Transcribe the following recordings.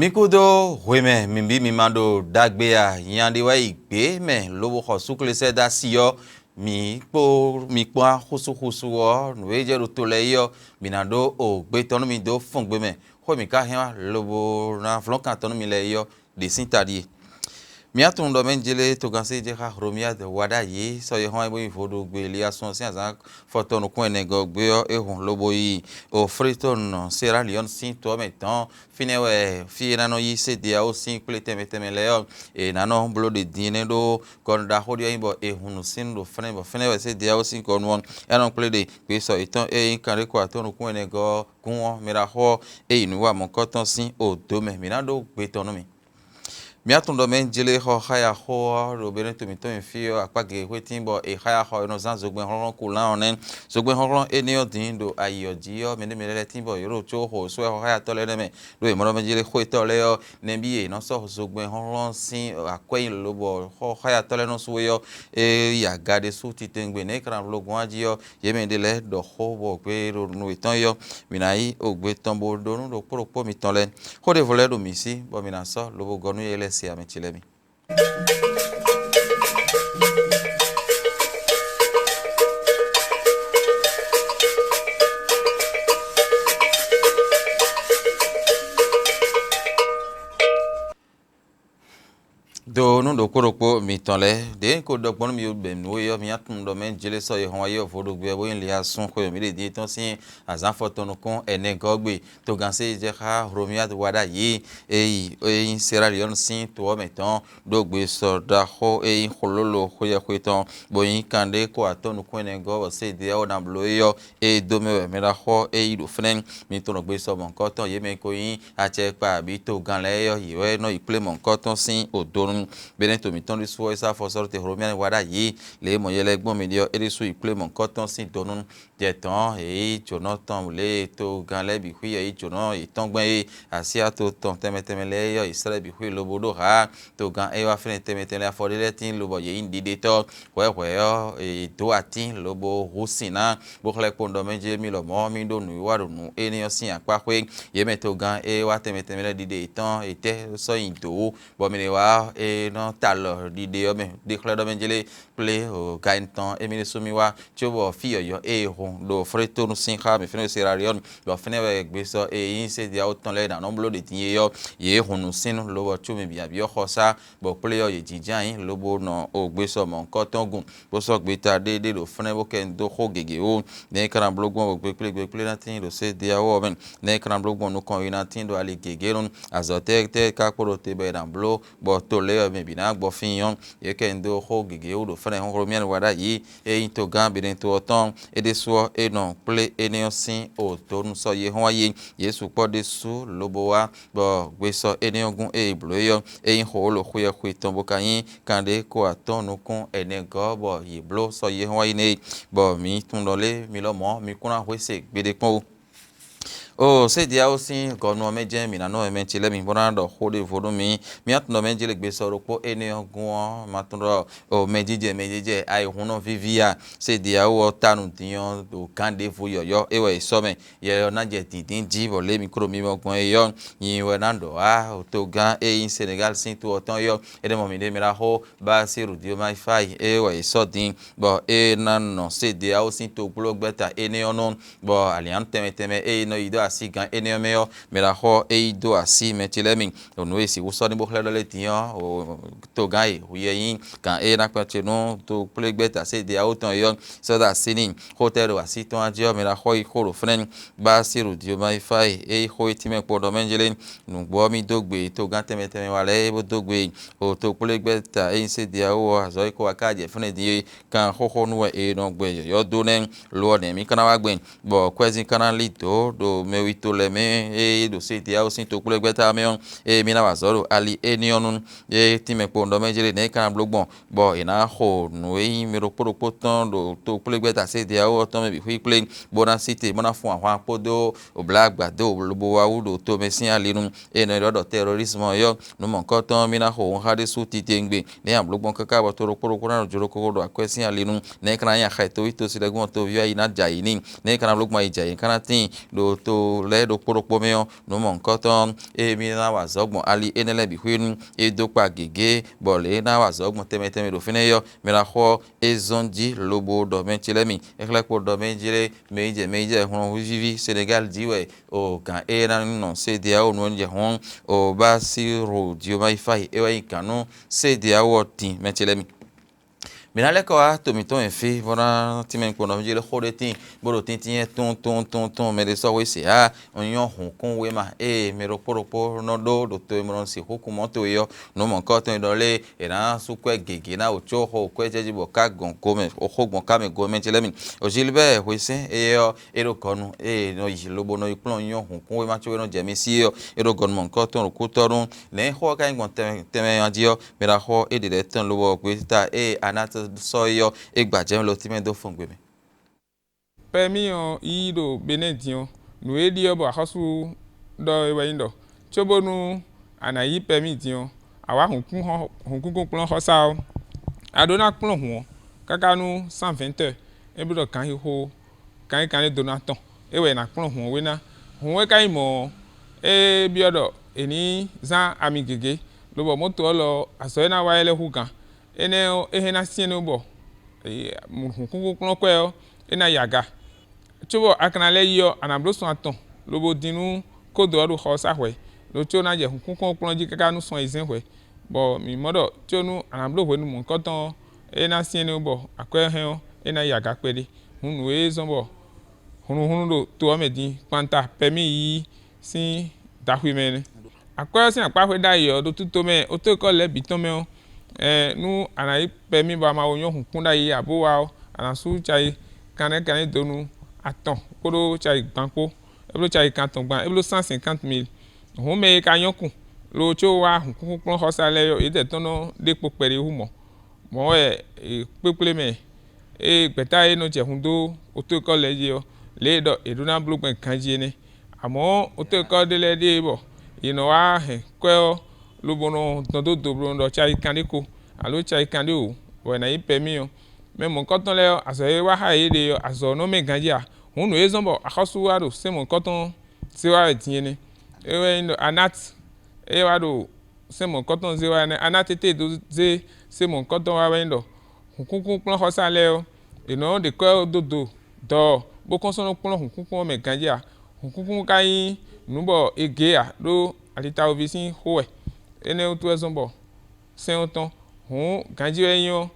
Mikudo weme mimbi mimando dagbea yande wa igbe me lobo khosukle se da siyo mi po khusu wo nueje ro tole yo minado o gbe tonu mi do fun gbe me ho mi ka hen lobo na flonkan tonu mi le yo de sintadi miatun do menjele to ganse je ha romia de wada yi so ye hon bo fodo gbe li ason si azan foto no kun ene go gbe yo ehun lobo yi o friton Sierra Leone sin to metan finewe fi na no yi se dia o sin plete metemele yo e na no blo de dine do kon da hodio yin bo ehun sin do finewe se dia o sin kon won e non plede pe so itan e kan re ko aton kun ene go kun mira ho e inu wa mon koton sin o do me mi na do gbe tonu mi miatun do menjele ho haya ho ro beren to mi to fio apage wetin bo e haya ho no zan zogben horon kulan onen zogben horon eni odin do ayoji yo mele tin bo yoro cho ho so ho haya to le me do e mo menjele ho to le yo nembi e no so zogben horon sin akweyin lobo ho haya to le no so yo e ya gade su ti tengbe ne kran logun aji yo yemendele do ho bo pe ro nu itan yo minai ogbe tombo do nu do poropo mi ton le ho de vole do mi si bo mina so lobo gonu yele si amechilemi do nu do korokpo mi tonle de ko do gbonu mi be mi yo mi atun do men jele so ye hon ayo fodo gbe bo yin le asun ko mi de di ton sin azan foto no kon ene gogbe to ganse je ha romia de wada yi e Sierra Leone sin to meton do gbe so da ho e hololo ho ye kweton bo yin kande ko aton ko ene go se de o na blo yo e do me me da ho e do fnen mi to no gbe so mon ko ton ye me ko yin a che pa bi to gan le yo yi no iple mon ko ton sin odorun benen to mi ton di so esa for sorte romian wada yi le mo yele gbon mi dio edisu iple mon koton sin donun je ton e Jonathan le to gan le bi hui e jono e ton gben e asia to ton temetemele yo Israel bi hui lobodo ha to gan e wa fene temetele afodele tin lobo ye indide to we yo e do atin lobo husina bo kle pondo menje mi lo mo mi do nu wa do nu eniyan sin apa pe ye me to gan e wa temetemele dide ton e te so indo bo mi le wa no talo di de me de claro menjele play o gainton emile sumiwa chobo fi yo e hon do freto no sin ha me fene Sierra Leone do fene we gbe so e yin se dia o ton le na no blo de tin yo ye hon no sin lo wo chu me bia bi o khosa bo play yo ye jinjan yin lo bo no o gbe so mo nkan ton gun bo so gbe ta de do fene bo ken do ho gege o ne kan blogon o gbe play na tin do se dia o men ne kan blogon no kon ina tin do ale gege ron azote te ka poro te be dan blo bo to le me bina gbo fiyon ye kendo ho gege o do fene hon romian wada yi e into gan bidin to oton e de so e non ple enion sin o to nu so ye hon aye Yesu po de su lobo wa bo gbe so enion gun e blo yo e yin ho lo khuye khu ton bo kayin kande ko aton nu kun ene go bo yi blo so ye hon aye ne bo mi tun lole mi lo mo mi kuna hwese gbede pon o se dia o sin gonu meje mi na no me chile mi bona do hode vodo mi atno meje le gbe so ropo ene ogun ma tun ro o mejeje ai huno vivia se dia o tanu tiyan do kande fu yoyo e we so me ye na je tidin ji bo le mi kuro mi ogun e yo yin we na do o to gan e in Senegal sin to oton yo e de mo mi de mi ra ho ba se rudio mai fai e we so din bo e na no se dia o sin to glo gbeta ene onon bo alian teme e no ido asi gan enemeo mera ho e do asi metilemi onu esi wo ni bo khledo le tiyan o to gan e o yin kan e na pa chenu to plegbeta se de auton yo so da sinin hotel asi ton ajo mera ho i khoro fren ba siru dio mai fai e ho itime podo menjele nu gbo mi dogbe to gan teme wale bo dogbe o to plegbeta e se de o azo ko akaje fune di kan ho nu e no gbe yo do nen lo ne mi kana wa gbe bo kwezin kana lito do me wito le me e do se dia o sin to kule gbeta me on e mi na wazoro ali enionun e ti me pondo mejele ne kan blogbon bo ina ho nu e mi ro poropo ton do to kule gbeta se dia o ton me bi hui kule bona city bona fun àwọn apodo o blagba do lobo wa udo to me sin ali nun e no do terrorism yo no mo nkan ton mi na ho hade su ti tengbe ne am blogbon kaka bo to ro poropo na joro ko do akwesin ali nun ne kan ya khaito ito si legbon to vi ina jayi ni ne kan blogbon ija yin kan tin do to do le do kpokpo me no mo nkoton e mi na wa zogbon ali enele bi hwenu e do pa gege bole na wa zogbon teme do fine yo mi la ho ezondi lobo do mentilemi ekle ko do menjire meje hon vivi Senegal diwe o kan e na no CEDEAO no nje hon o Bassirou Diomaye Faye e wa ikanu CEDEAO tin mentilemi minale ko a tomiton efi bona timen ko no jile khode tin boro tin ton me de so we se a onyon hon kon we ma e me ro poropo no do to mo si hukumo to yo no mo ko ton do le e na su kwe gege na ocho ho kwe jeji bo ka gon ko me o hogbon ka me go me jile mi o jilbe we se e yo e ro konu e no yi lobo no iplon yon hon kon we ma cho no je mi si yo e ro gon mo ko ton ko torun le ho ka ngon teme andio me ra ho e de ton lobo ko ta e anata so yo egbaje lo ti me do fun gbe mi pemi o ido benedion nu edi obo ahosu do ewe indo chobonu anayi pemi dion awa hunkun plan hosa adona plan huon kakanu 120 ebudo kan ho kan donaton ewe na plan huon we na huon we kai mo e biodo eni za ami gege lobo moto lo aso na wa ele hugan ene ehena sienu bo hunkun plan ko ena yaga chobo akanale yo anablo so aton lobo dinu kodo oru hosa hwe lo cho na je hunkun plan ji kaka nu so izen hwe bo mi modo cho nu anablo hwe nu mo nkoton ena sienu bo akwe hen ena yaga pede hunu e zo bo hunu do to omedi kwanta pemi yi si dahwi mene akwe si apa hwe da yo do tuto me o to ko le biton me nu anayi pemi ba ma onyo hunkun da yi abo wa anasu chai kane donu attends kodo chai banko eblo chai kanton gban eblo 150,000 hon me ka yonkun lo cho wa hunkun plan hosa le yo ide tono depo pere humo mo pepele me gbeta e no je hundo o to ko le je yo le do eduna blogben kanji ne amo o to ko de le de bo ino wa ko lo bono dodo dobro ndo chai kaniko alo chai kandio we na ipemi yo me mon koton le aso e wa ha ide yo aso no me ganji a hunu ezombo akhosu wado se mon koton se wa tiene ewe ndo anat e wado se mon koton ze wa ne anatete do ze se mon koton wa wendo hunkun plan hosa le o ino de ko dodo do bo konsono plan hunkun me ganji a hunkun kai nubo ege a do alita ovisin howe ene otu ezombo se oton hun ganji eyan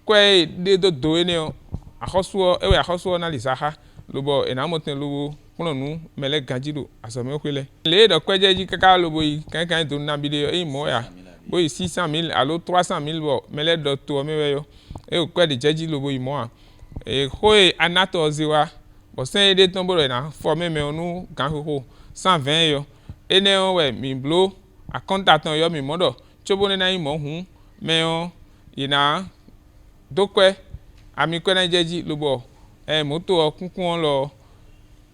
kwe de do ene o akhosu ewe akhosu na lisaha lobo enamoten lobo planu mele ganjido asome kwele le do kwejeji kaka lobo yi kan do na bide e mo ya bo 600,000 alo 300,000 bo mele do to mewe yo e kwe de jeji lobo yi mo a e hoye anato ziwa bo sen de ton bo na for me onu kan ho 120 yo ene o we mi blo a contact yo mi modo chobo ne na yi mo hun me o ina dokwe ami kwe na jeji lobo moto kunkun lo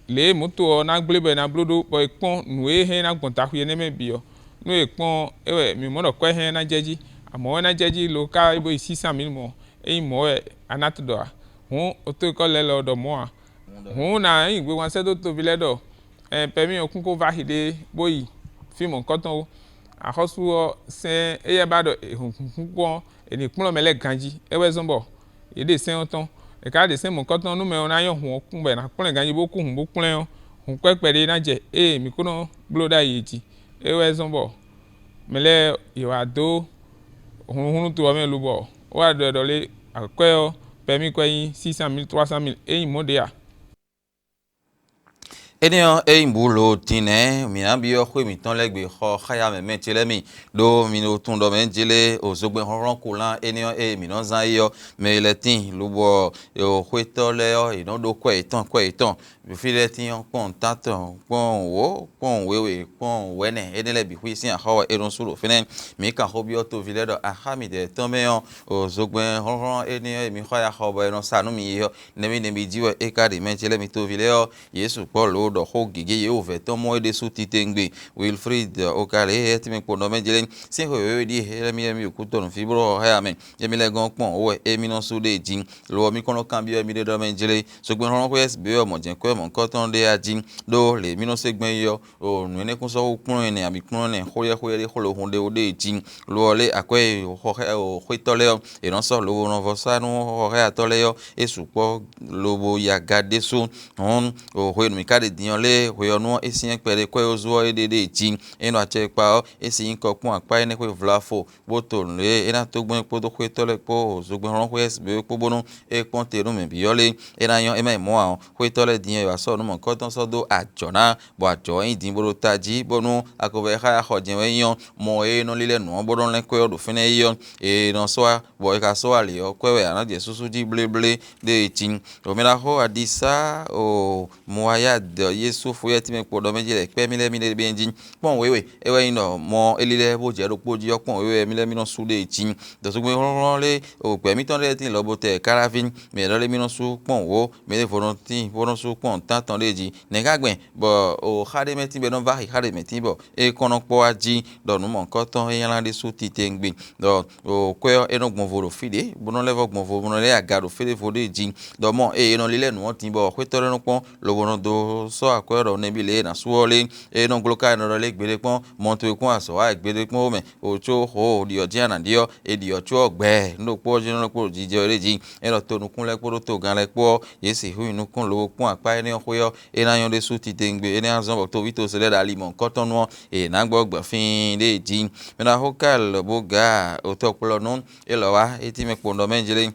le moto na glebe na blodo bo ipon nu he na gbonta hwe ne me bio nu ipon ewe mi mo do kwe he na jeji amo na jeji lo ka ibo 600,000 mo mo anat do hun o to ko le lo do mo a hun na igbe wan se to bi le do pemi okunkun va hide boyi fi mo nkoton akhosu se eye ba do hunkun eni pon mele ganji ewe zombo ede se oton e ka de se mon koton nu me ona yo hun okun be na plen ganji bo ku hun bo plen hun pepere na je mi kono bloda yiti ewe zombo mele yo ado hun to me lu bo wa do le akwe pemi kwen 600,000 300,000 mo de a enio imbulo tine minambi yo khwe mi ton legbe kho khaya me metele mi do mino tun do menjele ozogbe horon kulan enio mi non zan yo me letin lubo yo khwe to le yo ino do kwe itan bi file tin yon pon taton pon wewe pon wene enele bi khwi sin hawa eron suro fenen mi kan hobi to vile do ahami de tombe yo ozogbe horon enio mi khaya hoba eron sanu mi yo nemi jiwe e ka de menjele mi to vile yo yesu polo do do ho gige ye o ve to mo de su titengbe Wilfried Okale e ti mi po no menjele sin ho we di he mi ku to no fibro ha amen ye mi le gan pon o e mi no su de jin lo mi kono kan bi mi de do menjele so gbe ron ko yes be o mo jen ko mo nkan ton de ajin do le mi no se gben yo o nu ne kun so kun ni abi kun ni ho ye de ho lo hun de o de jin lo le akwe o tole e non so lo no vo sa no ho re atole yo e su po lo bo ya gade so on o ho mi ka de diyan le ho yo no e sin pere ko o zo e de jin e no ache pa o e sin ko pon apa ne ko vlafo bo to le e na to gbon po do ho tole po zo gbon ron ho es be po bono e pon te no me bi yo le e na yan e me mo a ho tole diyan yo so no mo ko ton so do ajona bo ajo yin din bo taji bonu akobe ha ho jin we yan mo e no lile no bo don le ko do fine yo e no so bo ka so ali o kwewe ana je susu di bleble de tin o me la ho adisa o moya de yesu fu yeti me podo meje le pe mi le bien jin pon wewe e we no mo elile bo je ro poji opon wewe mi le mi no su de tin do so gbe ron le o pe mi ton de tin lo bo te caravin me le mi no su pon wo me le foron tin foron su pon tan tan leji ne ka gben bo o khade me tin be no va khade me tin bo e kono po aji do nu mo nkan ton e yan la de su ti te ngbe do o kwe e no gbon voro fide bono level gbon voro bono le agado fide fode jin do mo e no lile nu tin bo kwe tore no pon lo bono do so akwero ne bi le na suole e no gloka no le gbere pon mo to kun aso a gbere pon me o cho ho di oji ana dio e di ocho ogbe no po jin no po jije ore jin e lo to nu kun le po to gan le po yesi hu inu kun lo pon apa e ni o yo e na yon de su ti tengbe e ni azon bo to vito se le da limon koton no e na gbo gbo fin de jin me na hokal boga o to polo non e lo wa e ti me pondo menjele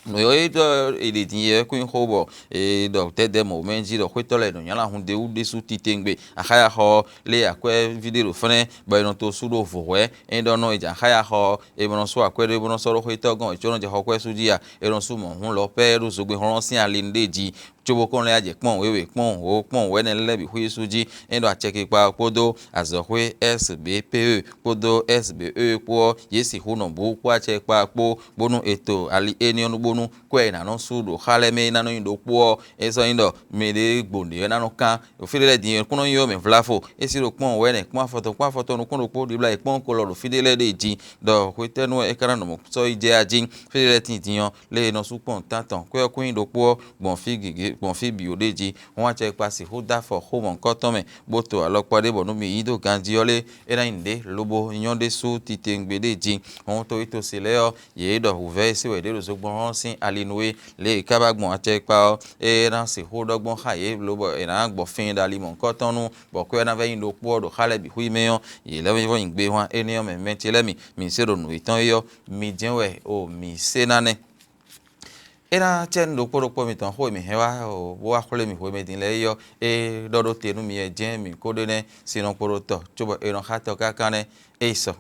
no yo edo ele dinye ku hobo e do te demo menji do kwetole no yala hunde u de su titengbe akaya ho le akwe video fene ba no to su do vowe e do no eja akaya ho e bono so akwe de bono so ro kwito gan icho no je ho kwe su ji a e ron su mo hun lo pe ru so gbe ron sin ale ndeji chobo kon le aje pon wewe pon we ne le bi hu suji endo a check pa podo azohwe sbpe podo sbe po yesi hu no bu kwa check pa po bonu eto ali eni onu bonu kwe na no sudo haleme na no indo po eso indo me de gbonde na no kan o file din kuno yo me vlafo esiro pon we ne pon foto no kuno po di bla pon ko lo file de ji do kwete no e kana no so ije ajin file tin tiyan le no su pon tantan kwe ku indo po gbon figige bon fi biodeji won che pa si hoda for home nkan ton me boto alopade bonu mi ido gandiole era inde lobo yan de su titengbedeji won to ito sele o ye do uve si we de lo sogbon sin alinwe le kabagbon che pa era si hodogbon haye lobo era gbo fin dali mon nkan ton nu bo ko na ve indo po do hale bi hu meyon ye le wo ingbe wan eniyan me mentele mi se do nu itan yo mi jenwe o mi senane era chen do poro mi tan ho mi hewa o bo akole mi ho me din le yo e dodo tenu mi e jen mi ko de ne sino poro to chobo e no hato kakane e so